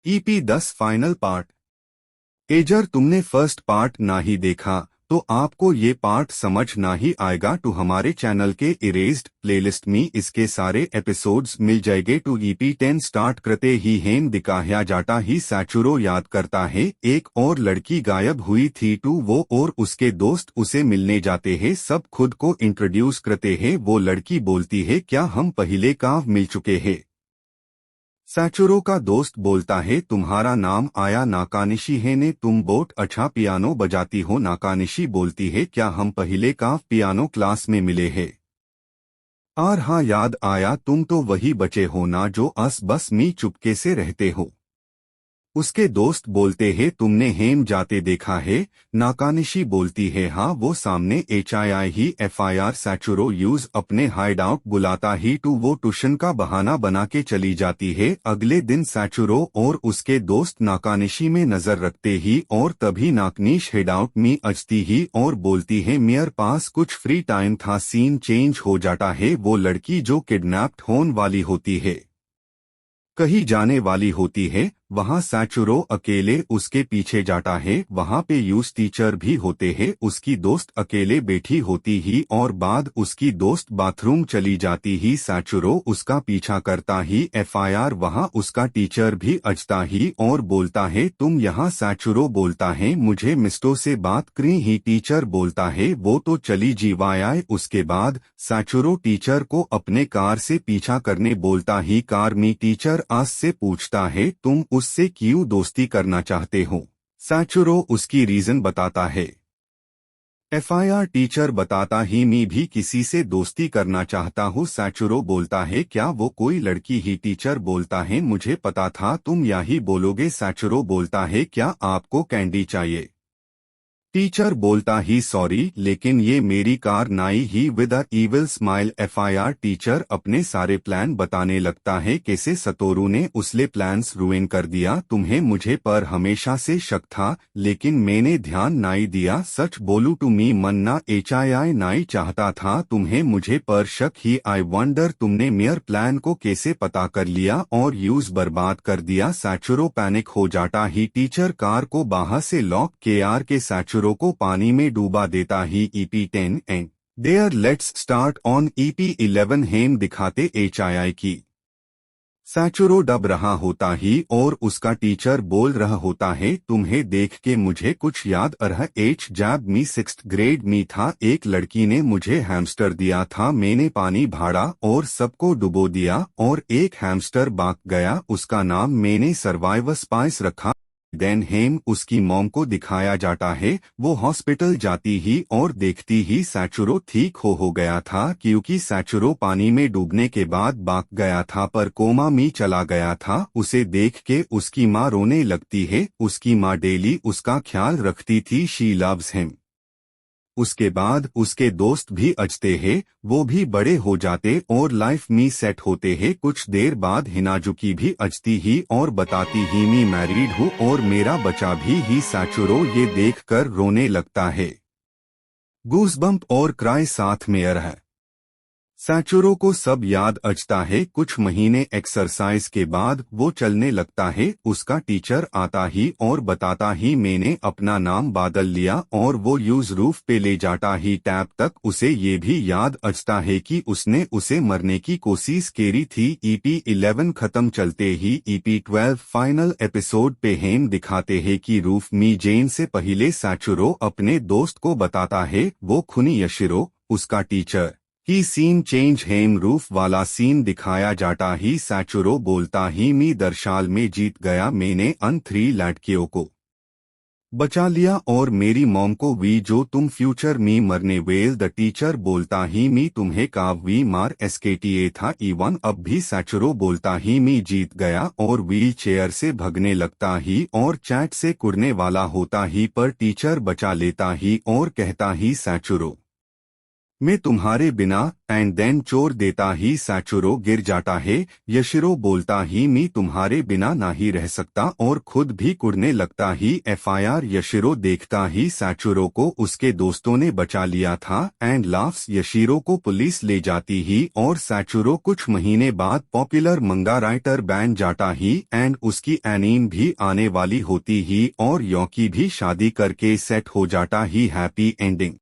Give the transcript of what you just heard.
EP10 final part. Ager तुमने first part ना ही देखा तो आपको ये पार्ट समझ ना ही आएगा। तो हमारे चैनल के इरेज्ड प्लेलिस्ट में इसके सारे एपिसोड्स मिल जाएंगे। टू EP10 स्टार्ट करते ही हेम दिखाया जाता ही सैचुरो याद करता है एक और लड़की गायब हुई थी। टू वो और उसके दोस्त उसे मिलने जाते हैं, सब खुद को इंट्रोड्यूस करते हैं। वो लड़की बोलती है क्या हम पहले काव मिल चुके हैं। सैचुरो का दोस्त बोलता है तुम्हारा नाम आया नाकानिशी है ने, तुम बहुत अच्छा पियानो बजाती हो। नाकानिशी बोलती है क्या हम पहले का पियानो क्लास में मिले हैं। और हाँ याद आया, तुम तो वही बचे हो ना जो अस बस मी चुपके से रहते हो। उसके दोस्त बोलते हैं तुमने हेम जाते देखा है। नाकानिशी बोलती है हाँ वो सामने HII ही FIR। सैचुरो यूज अपने हाइडआउट बुलाता ही टू वो ट्यूशन का बहाना बना के चली जाती है। अगले दिन सैचुरो और उसके दोस्त नाकानिशी में नजर रखते ही और तभी नाकनीश हिडआउट में अजती ही और बोलती है मेरे पास कुछ फ्री टाइम था। सीन चेंज हो जाता है। वो लड़की जो किडनैप्ड होने वाली होती है, कहीं जाने वाली होती है, वहां सैचुरो अकेले उसके पीछे जाता है। वहां पे यूज टीचर भी होते हैं। उसकी दोस्त अकेले बैठी होती ही और बाद उसकी दोस्त बाथरूम चली जाती ही सैचुरो उसका पीछा करता ही FIR। वहां उसका टीचर भी अजता ही और बोलता है तुम यहाँ। सैचुरो बोलता है मुझे मिस्टो से बात करी ही। टीचर बोलता है वो तो चली जीवाया। उसके बाद सैचुरो टीचर को अपने कार से पीछा करने बोलता ही कार में टीचर आस से पूछता है तुम उससे क्यों दोस्ती करना चाहते हो। सैचुरो उसकी रीजन बताता है। FIR टीचर बताता ही मैं भी किसी से दोस्ती करना चाहता हूँ। सैचुरो बोलता है क्या वो कोई लड़की ही। टीचर बोलता है मुझे पता था तुम यही बोलोगे। सैचुरो बोलता है क्या आपको कैंडी चाहिए। टीचर बोलता ही सॉरी लेकिन ये मेरी कार नाई ही with a evil smile. FIR teacher अपने सारे प्लान बताने लगता है कैसे सतोरू ने उसले प्लान्स रुइन कर दिया। तुम्हें मुझे पर हमेशा से शक था लेकिन मैंने ध्यान नाई दिया। सच बोलू टू मी मन्ना HII नाई चाहता था तुम्हें मुझे पर शक ही। आई वंडर तुमने मेयर प्लान को कैसे पता कर लिया और यूज बर्बाद कर दिया। सैचुरो पैनिक हो जाता ही टीचर कार को बाहर से लॉक के सैचुरो को पानी में डूबा देता ही। EP10 and there let's start on EP11 हेम दिखाते HII की। सैचुरो डब रहा होता ही और उसका टीचर बोल रहा होता है तुम्हें देख के मुझे कुछ याद आ रहा। जब मी 6th ग्रेड में था एक लड़की ने मुझे हैमस्टर दिया था। मैंने पानी भाड़ा और सबको डुबो दिया और एक हैमस्टर बाक गया। उसका नाम मैंने सर्वाइवर स्पाइस रखा। देन हेम उसकी मॉम को दिखाया जाता है। वो हॉस्पिटल जाती ही और देखती ही सैचुरो ठीक हो गया था क्योंकि सैचुरो पानी में डूबने के बाद बाक गया था पर कोमा में चला गया था। उसे देख के उसकी माँ रोने लगती है। उसकी माँ डेली उसका ख्याल रखती थी। She loves him. उसके बाद उसके दोस्त भी अजते हैं। वो भी बड़े हो जाते और लाइफ में सेट होते हैं। कुछ देर बाद हिनाजुकी भी अजती ही और बताती ही मैं मैरिड हूँ और मेरा बच्चा भी ही। सैचुरो ये देखकर रोने लगता है। गूसबम्प और क्राई साथ में है। सैचुरो को सब याद अजता है। कुछ महीने एक्सरसाइज के बाद वो चलने लगता है। उसका टीचर आता ही और बताता ही मैंने अपना नाम बदल लिया और वो यूज रूफ पे ले जाता ही। टैब तक उसे ये भी याद अजता है कि उसने उसे मरने की कोशिश करी थी। EP11 खत्म चलते ही EP12 फाइनल एपिसोड पे हेम दिखाते हैं कि रूफ मी जेन से पहले सैचुरो अपने दोस्त को बताता है वो खुनी यशिरो उसका टीचर ही। सीन चेंज हेम रूफ वाला सीन दिखाया जाता ही। सैचुरो बोलता ही मी दरसाल में जीत गया। मैंने अन 3 लड़कियों को बचा लिया और मेरी मॉम को भी जो तुम फ्यूचर में मरने वेल। द टीचर बोलता ही मी तुम्हें काव वी मार SKTA था E1 अब भी। सैचुरो बोलता ही मी जीत गया और व्हील चेयर से भगने लगता ही और चैट से कुड़ने वाला होता ही पर टीचर बचा लेता ही और कहता ही सैचुरो मैं तुम्हारे बिना एंड देन चोर देता ही सैचुरो गिर जाता है। यशिरो बोलता ही मैं तुम्हारे बिना नहीं रह सकता और खुद भी कुड़ने लगता ही। FIR यशिरो देखता ही सैचुरो को उसके दोस्तों ने बचा लिया था एंड लाफ्स यशिरो को पुलिस ले जाती ही और सैचुरो कुछ महीने बाद पॉपुलर मंगा राइटर बन जाता ही एंड उसकी एनीम भी आने वाली होती ही और योकी भी शादी करके सेट हो जाता ही। Happy ending.